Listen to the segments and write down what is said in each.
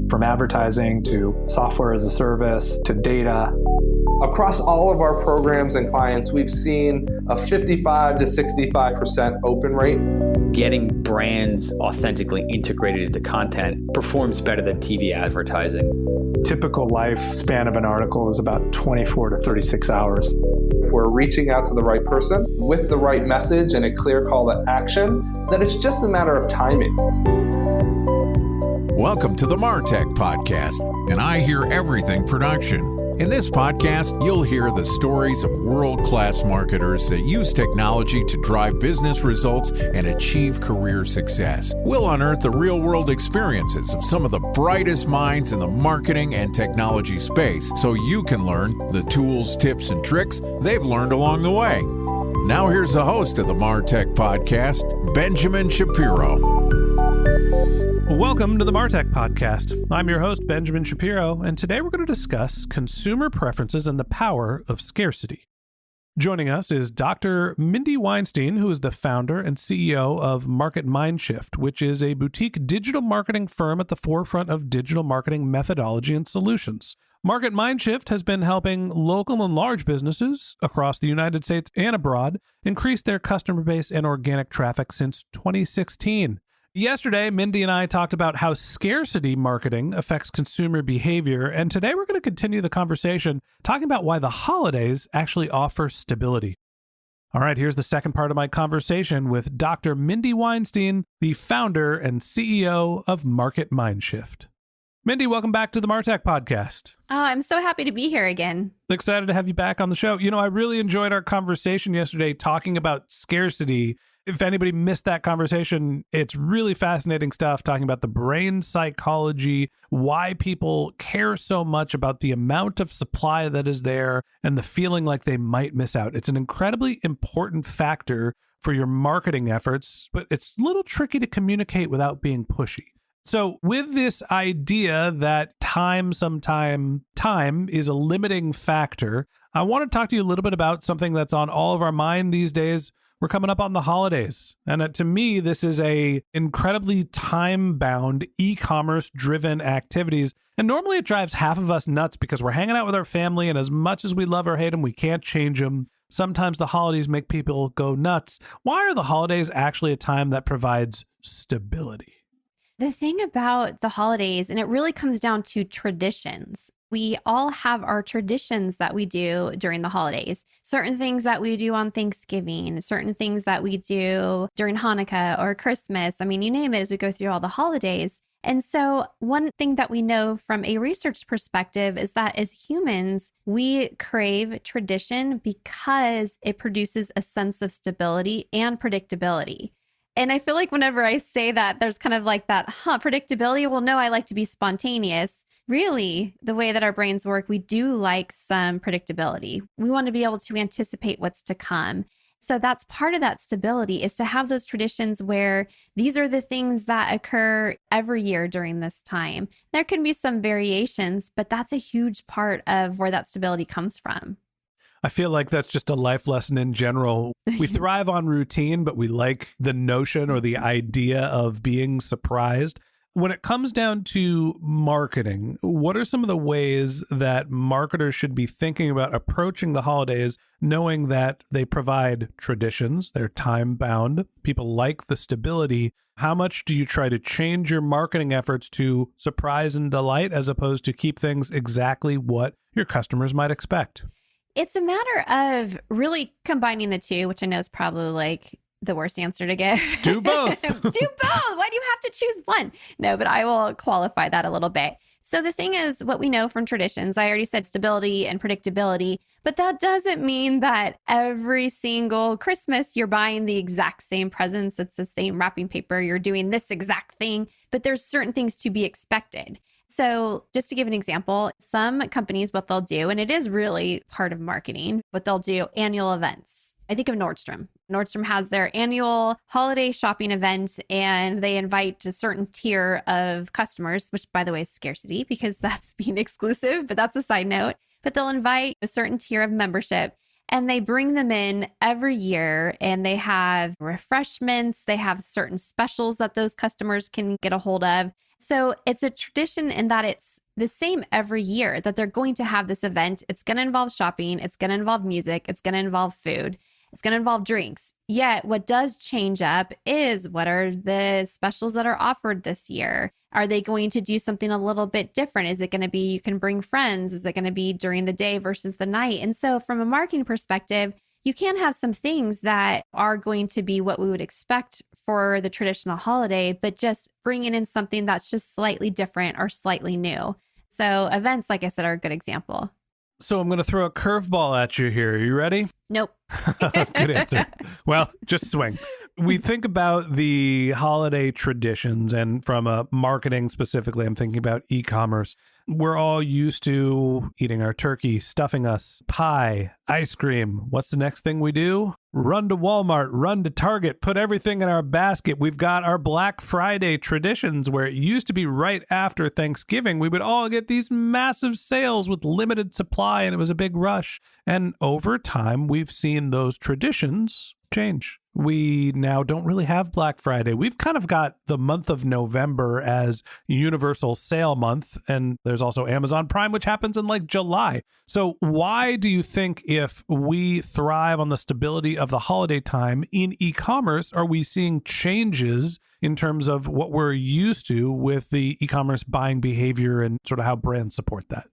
From advertising to software as a service to data. Across all of our programs and clients, we've seen a 55 to 65% open rate. Getting brands authentically integrated into content performs better than TV advertising. Typical lifespan of an article is about 24 to 36 hours. If we're reaching out to the right person with the right message and a clear call to action, then it's just a matter of timing. Welcome to the MarTech Podcast, and I Hear Everything production. In this podcast, you'll hear the stories of world-class marketers that use technology to drive business results and achieve career success. We'll unearth the real-world experiences of some of the brightest minds in the marketing and technology space so you can learn the tools, tips, and tricks they've learned along the way. Now here's the host of the MarTech Podcast, Benjamin Shapiro. Welcome to the MarTech Podcast. I'm your host, Benjamin Shapiro, and today we're going to discuss consumer preferences and the power of scarcity. Joining us is Dr. Mindy Weinstein, who is the founder and CEO of MindShift, which is a boutique digital marketing firm at the forefront of digital marketing methodology and solutions. MindShift has been helping local and large businesses across the United States and abroad increase their customer base and organic traffic since 2016. Yesterday, Mindy and I talked about how scarcity marketing affects consumer behavior, and today we're going to continue the conversation talking about why the holidays actually offer stability. All right, here's the second part of my conversation with Dr. Mindy Weinstein, the founder and CEO of MindShift. Mindy, welcome back to the MarTech Podcast. Oh, I'm so happy to be here again. Excited to have you back on the show. You know, I really enjoyed our conversation yesterday talking about scarcity. If anybody missed that conversation, it's really fascinating stuff talking about the brain psychology, why people care so much about the amount of supply that is there and the feeling like they might miss out. It's an incredibly important factor for your marketing efforts, but it's a little tricky to communicate without being pushy. So with this idea that time is a limiting factor, I want to talk to you a little bit about something that's on all of our mind these days. We're coming up on the holidays. And to me, this is a incredibly time-bound, e-commerce driven activities. And normally it drives half of us nuts because we're hanging out with our family, and as much as we love or hate them, we can't change them. Sometimes the holidays make people go nuts. Why are the holidays actually a time that provides stability? The thing about the holidays, and it really comes down to traditions. We all have our traditions that we do during the holidays. Certain things that we do on Thanksgiving, certain things that we do during Hanukkah or Christmas. I mean, you name it as we go through all the holidays. And so one thing that we know from a research perspective is that as humans, we crave tradition because it produces a sense of stability and predictability. And I feel like whenever I say that, there's kind of like that, predictability. Well, no, I like to be spontaneous. Really, the way that our brains work, we do like some predictability. We want to be able to anticipate what's to come. So that's part of that stability, is to have those traditions where these are the things that occur every year during this time. There can be some variations, but that's a huge part of where that stability comes from. I feel like that's just a life lesson in general. We thrive on routine, but we like the notion or the idea of being surprised. When it comes down to marketing, what are some of the ways that marketers should be thinking about approaching the holidays, knowing that they provide traditions, they're time-bound, people like the stability? How much do you try to change your marketing efforts to surprise and delight as opposed to keep things exactly what your customers might expect? It's a matter of really combining the two, which I know is probably like the worst answer to give. Do both. Do both. Why do you have to choose one? No, but I will qualify that a little bit. So the thing is, what we know from traditions, I already said stability and predictability, but that doesn't mean that every single Christmas you're buying the exact same presents. It's the same wrapping paper. You're doing this exact thing, but there's certain things to be expected. So just to give an example, some companies, what they'll do, and it is really part of marketing, what they'll do, annual events. I think of Nordstrom. Nordstrom has their annual holiday shopping event, and they invite a certain tier of customers, which by the way is scarcity because that's being exclusive, but that's a side note. But they'll invite a certain tier of membership. And they bring them in every year and they have refreshments. They have certain specials that those customers can get a hold of. So it's a tradition in that it's the same every year that they're going to have this event. It's going to involve shopping. It's going to involve music. It's going to involve food. It's going to involve drinks. Yet what does change up is what are the specials that are offered this year? Are they going to do something a little bit different? Is it going to be you can bring friends? Is it going to be during the day versus the night? And so from a marketing perspective, you can have some things that are going to be what we would expect for the traditional holiday, but just bringing in something that's just slightly different or slightly new. So events, like I said, are a good example. So I'm going to throw a curveball at you here. Are you ready? Nope. Good answer. Well, just swing. We think about the holiday traditions, and from a marketing specifically, I'm thinking about e-commerce. We're all used to eating our turkey, stuffing us, pie, ice cream. What's the next thing we do? Run to Walmart, run to Target, put everything in our basket. We've got our Black Friday traditions where it used to be right after Thanksgiving. We would all get these massive sales with limited supply, and it was a big rush. And over time, we've seen those traditions change. We now don't really have Black Friday. We've kind of got the month of November as universal sale month. And there's also Amazon Prime, which happens in like July. So why do you think if we thrive on the stability of the holiday time in e-commerce, are we seeing changes in terms of what we're used to with the e-commerce buying behavior and sort of how brands support that?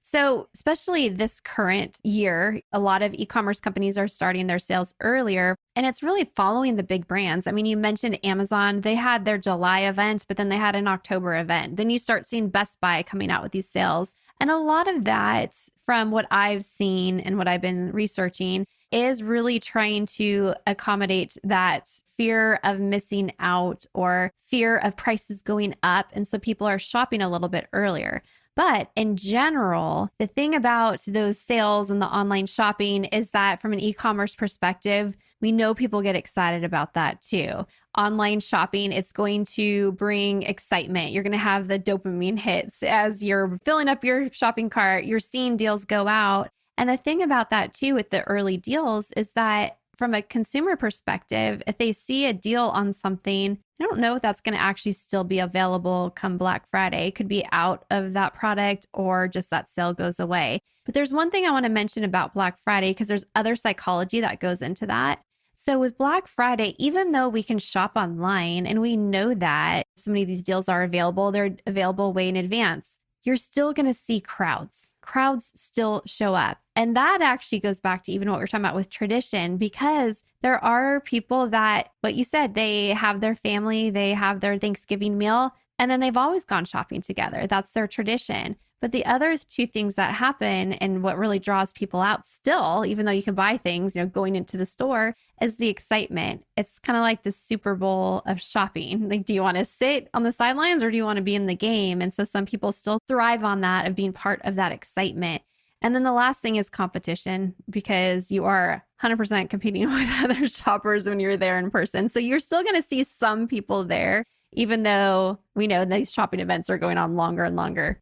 So especially this current year, a lot of e-commerce companies are starting their sales earlier, and it's really following the big brands. I mean, you mentioned Amazon. They had their July event, but then they had an October event. Then you start seeing Best Buy coming out with these sales. And a lot of that, from what I've seen and what I've been researching, is really trying to accommodate that fear of missing out or fear of prices going up. And so people are shopping a little bit earlier. But in general, the thing about those sales and the online shopping is that from an e-commerce perspective, we know people get excited about that too. Online shopping, it's going to bring excitement. You're going to have the dopamine hits as you're filling up your shopping cart, you're seeing deals go out. And the thing about that too with the early deals is that from a consumer perspective, if they see a deal on something, I don't know if that's going to actually still be available come Black Friday. It could be out of that product or just that sale goes away. But there's one thing I want to mention about Black Friday because there's other psychology that goes into that. So with Black Friday, even though we can shop online and we know that so many of these deals are available, they're available way in advance, you're still going to see crowds. Crowds still show up. And that actually goes back to even what we're talking about with tradition, because there are people that, what you said, they have their family, they have their Thanksgiving meal, and then they've always gone shopping together. That's their tradition. But the other two things that happen and what really draws people out still, even though you can buy things, going into the store, is the excitement. It's kind of like the Super Bowl of shopping. Like, do you want to sit on the sidelines or do you want to be in the game? And so some people still thrive on that, of being part of that excitement. And then the last thing is competition, because you are 100% competing with other shoppers when you're there in person. So you're still going to see some people there, even though we know these shopping events are going on longer and longer.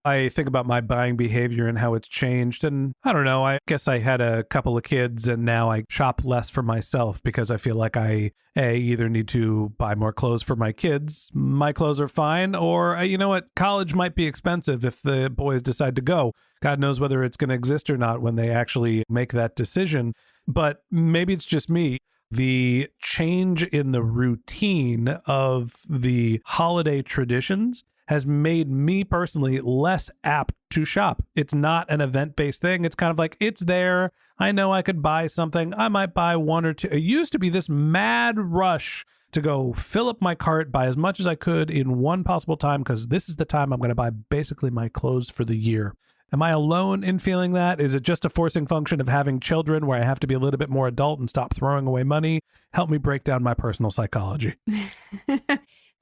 I think about my buying behavior and how it's changed. And I don't know, I guess I had a couple of kids and now I shop less for myself because I feel like I either need to buy more clothes for my kids. My clothes are fine. Or, you know what, college might be expensive if the boys decide to go. God knows whether it's going to exist or not when they actually make that decision. But maybe it's just me. The change in the routine of the holiday traditions has made me personally less apt to shop. It's not an event-based thing. It's kind of like, it's there. I know I could buy something. I might buy one or two. It used to be this mad rush to go fill up my cart, buy as much as I could in one possible time, because this is the time I'm going to buy basically my clothes for the year. Am I alone in feeling that? Is it just a forcing function of having children where I have to be a little bit more adult and stop throwing away money? Help me break down my personal psychology.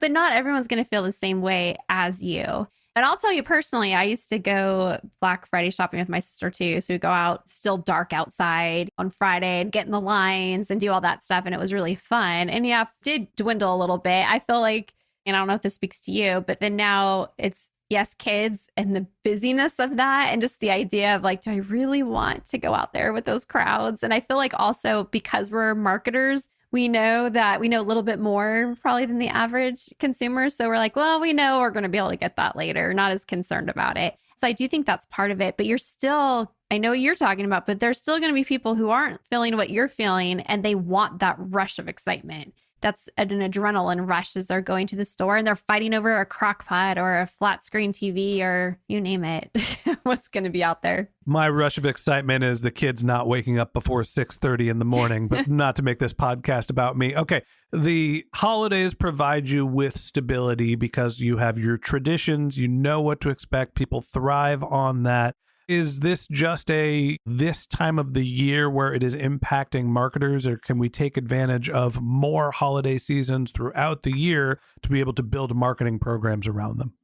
But not everyone's going to feel the same way as you. And I'll tell you personally, I used to go Black Friday shopping with my sister too. So we go out, still dark outside on Friday and get in the lines and do all that stuff. And it was really fun. And yeah, it did dwindle a little bit. I feel like, and I don't know if this speaks to you, but then now it's yes, kids and the busyness of that. And just the idea of like, do I really want to go out there with those crowds? And I feel like also because we're marketers, we know a little bit more probably than the average consumer. So we're like, well, we know we're going to be able to get that later, not as concerned about it. So I do think that's part of it, but I know what you're talking about, but there's still going to be people who aren't feeling what you're feeling and they want that rush of excitement. That's an adrenaline rush as they're going to the store and they're fighting over a crock pot or a flat screen TV or you name it. What's going to be out there? My rush of excitement is the kids not waking up before 6:30 in the morning, but not to make this podcast about me. Okay. The holidays provide you with stability because you have your traditions. You know what to expect. People thrive on that. Is this just this time of the year where it is impacting marketers, or can we take advantage of more holiday seasons throughout the year to be able to build marketing programs around them?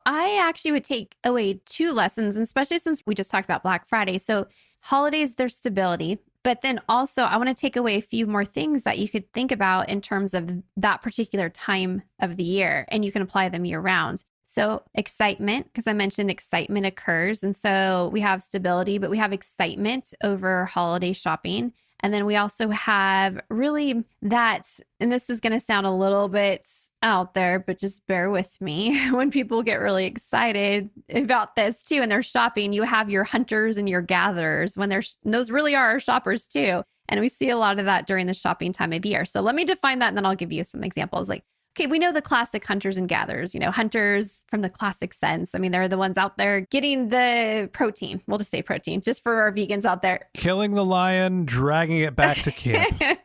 I actually would take away two lessons, especially since we just talked about Black Friday. So holidays, there's stability, but then also I want to take away a few more things that you could think about in terms of that particular time of the year, and you can apply them year round. So excitement, because I mentioned excitement occurs. And so we have stability, but we have excitement over holiday shopping. And then we also have really that, and this is going to sound a little bit out there, but just bear with me. When people get really excited about this too, and they're shopping, you have your hunters and your gatherers those really are our shoppers too. And we see a lot of that during the shopping time of year. So let me define that and then I'll give you some examples. Okay, we know the classic hunters and gatherers, hunters from the classic sense. I mean, they're the ones out there getting the protein. We'll just say protein, just for our vegans out there. Killing the lion, dragging it back to camp. I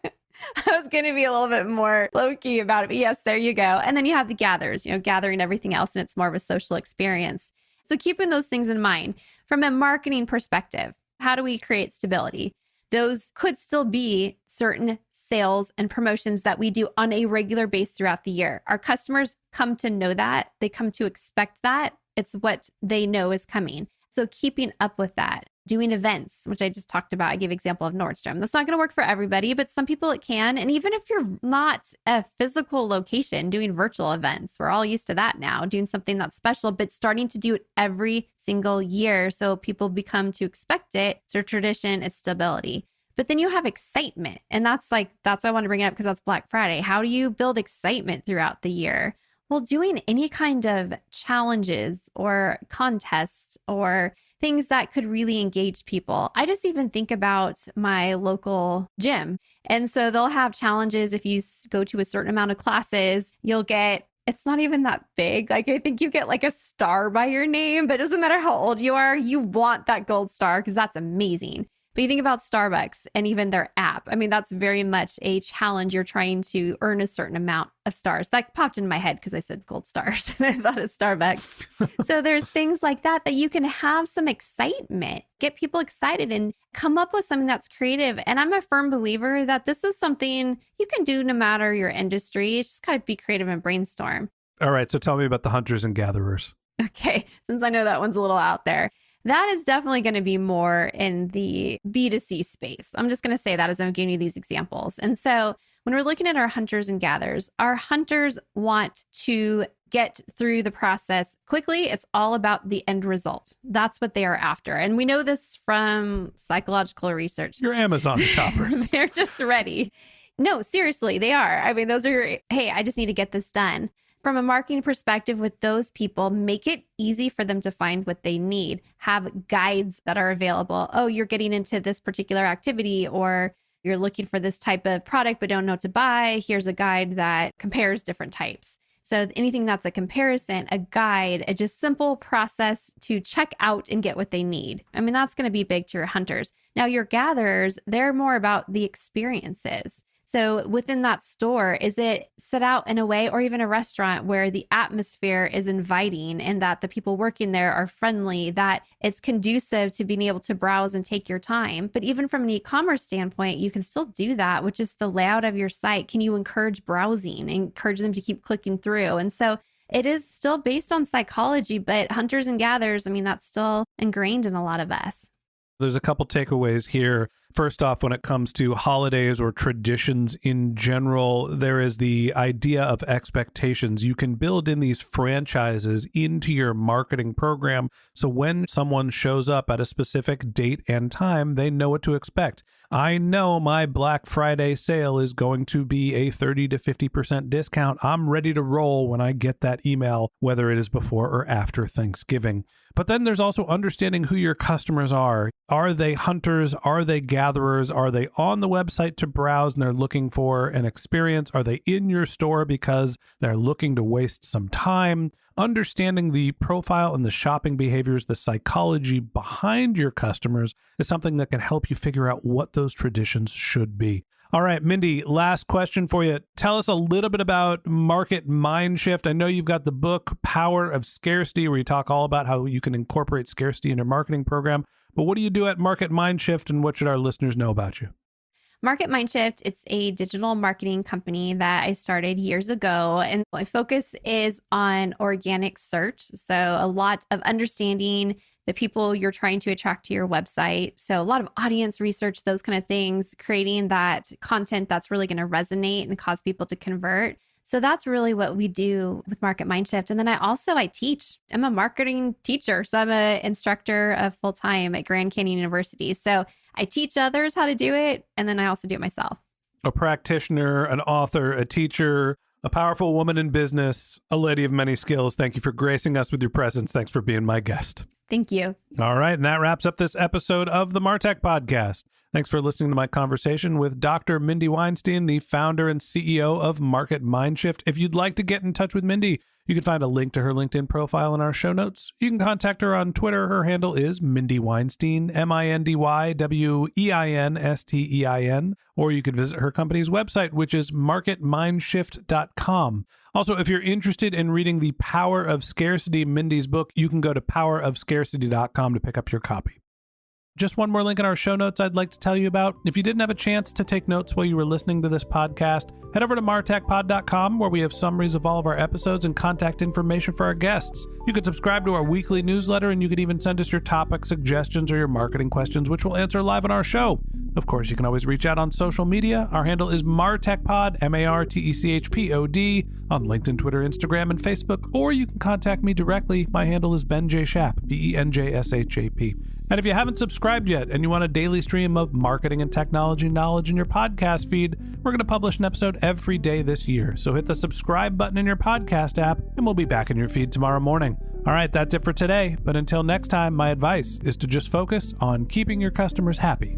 was going to be a little bit more low-key about it, but yes, there you go. And then you have the gatherers, gathering everything else, and it's more of a social experience. So keeping those things in mind, from a marketing perspective, how do we create stability? Those could still be certain sales and promotions that we do on a regular basis throughout the year. Our customers come to know that. They come to expect that. It's what they know is coming. So keeping up with that, doing events, which I just talked about. I gave example of Nordstrom. That's not going to work for everybody, but some people it can. And even if you're not a physical location, doing virtual events, we're all used to that now, doing something that's special, but starting to do it every single year. So people become to expect it. It's a tradition, it's stability. But then you have excitement. And that's why I want to bring it up because that's Black Friday. How do you build excitement throughout the year? Well, doing any kind of challenges or contests or things that could really engage people. I just even think about my local gym. And so they'll have challenges. If you go to a certain amount of classes, you'll get, it's not even that big. I think you get like a star by your name, but it doesn't matter how old you are. You want that gold star because that's amazing. But you think about Starbucks and even their app. I mean, that's very much a challenge. You're trying to earn a certain amount of stars. That popped in my head because I said gold stars. And I thought of Starbucks. So there's things like that you can have some excitement, get people excited and come up with something that's creative. And I'm a firm believer that this is something you can do no matter your industry. It's just got to be creative and brainstorm. All right. So tell me about the hunters and gatherers. Okay. Since I know that one's a little out there. That is definitely going to be more in the B2C space. I'm just going to say that as I'm giving you these examples. And so when we're looking at our hunters and gatherers, our hunters want to get through the process quickly. It's all about the end result. That's what they are after. And we know this from psychological research. Your Amazon shoppers. They're just ready. No, seriously, they are. I mean, those are, hey, I just need to get this done. From a marketing perspective with those people, make it easy for them to find what they need. Have guides that are available. Oh, you're getting into this particular activity or you're looking for this type of product but don't know what to buy. Here's a guide that compares different types. So anything that's a comparison, a guide, a just simple process to check out and get what they need. I mean, that's going to be big to your hunters. Now, your gatherers, they're more about the experiences. So within that store, is it set out in a way or even a restaurant where the atmosphere is inviting and that the people working there are friendly, that it's conducive to being able to browse and take your time? But even from an e-commerce standpoint, you can still do that with just the layout of your site. Can you encourage browsing, encourage them to keep clicking through? And so it is still based on psychology, but hunters and gatherers, I mean, that's still ingrained in a lot of us. There's a couple takeaways here. First off, when it comes to holidays or traditions in general, there is the idea of expectations. You can build in these franchises into your marketing program. So when someone shows up at a specific date and time, they know what to expect. I know my Black Friday sale is going to be a 30 to 50% discount. I'm ready to roll when I get that email, whether it is before or after Thanksgiving. But then there's also understanding who your customers are. Are they hunters? Are they gatherers? Are they on the website to browse and they're looking for an experience? Are they in your store because they're looking to waste some time? Understanding the profile and the shopping behaviors, the psychology behind your customers is something that can help you figure out what those traditions should be. All right, Mindy, last question for you. Tell us a little bit about Market MindShift. I know you've got the book, Power of Scarcity, where you talk all about how you can incorporate scarcity in your marketing program. But what do you do at Market MindShift, and what should our listeners know about you? Market MindShift, it's a digital marketing company that I started years ago. And my focus is on organic search. So a lot of understanding the people you're trying to attract to your website. So a lot of audience research, those kind of things, creating that content that's really going to resonate and cause people to convert. So that's really what we do with Market MindShift. And then I teach. I'm a marketing teacher. So I'm an instructor of full-time at Grand Canyon University. So I teach others how to do it. And then I also do it myself. A practitioner, an author, a teacher, a powerful woman in business, a lady of many skills. Thank you for gracing us with your presence. Thanks for being my guest. Thank you. All right. And that wraps up this episode of the MarTech Podcast. Thanks for listening to my conversation with Dr. Mindy Weinstein, the founder and CEO of Market MindShift. If you'd like to get in touch with Mindy, you can find a link to her LinkedIn profile in our show notes. You can contact her on Twitter. Her handle is Mindy Weinstein, MindyWeinstein, or you can visit her company's website, which is marketmindshift.com. Also, if you're interested in reading The Power of Scarcity, Mindy's book, you can go to powerofscarcity.com to pick up your copy. Just one more link in our show notes I'd like to tell you about. If you didn't have a chance to take notes while you were listening to this podcast, head over to martechpod.com, where we have summaries of all of our episodes and contact information for our guests. You can subscribe to our weekly newsletter, and you can even send us your topic suggestions or your marketing questions, which we'll answer live on our show. Of course, you can always reach out on social media. Our handle is MarTechPod, MarTechPod, on LinkedIn, Twitter, Instagram, and Facebook, or you can contact me directly. My handle is Ben J. Shap, BenJShap. And if you haven't subscribed yet and you want a daily stream of marketing and technology knowledge in your podcast feed, we're going to publish an episode every day this year. So hit the subscribe button in your podcast app, and we'll be back in your feed tomorrow morning. All right, that's it for today. But until next time, my advice is to just focus on keeping your customers happy.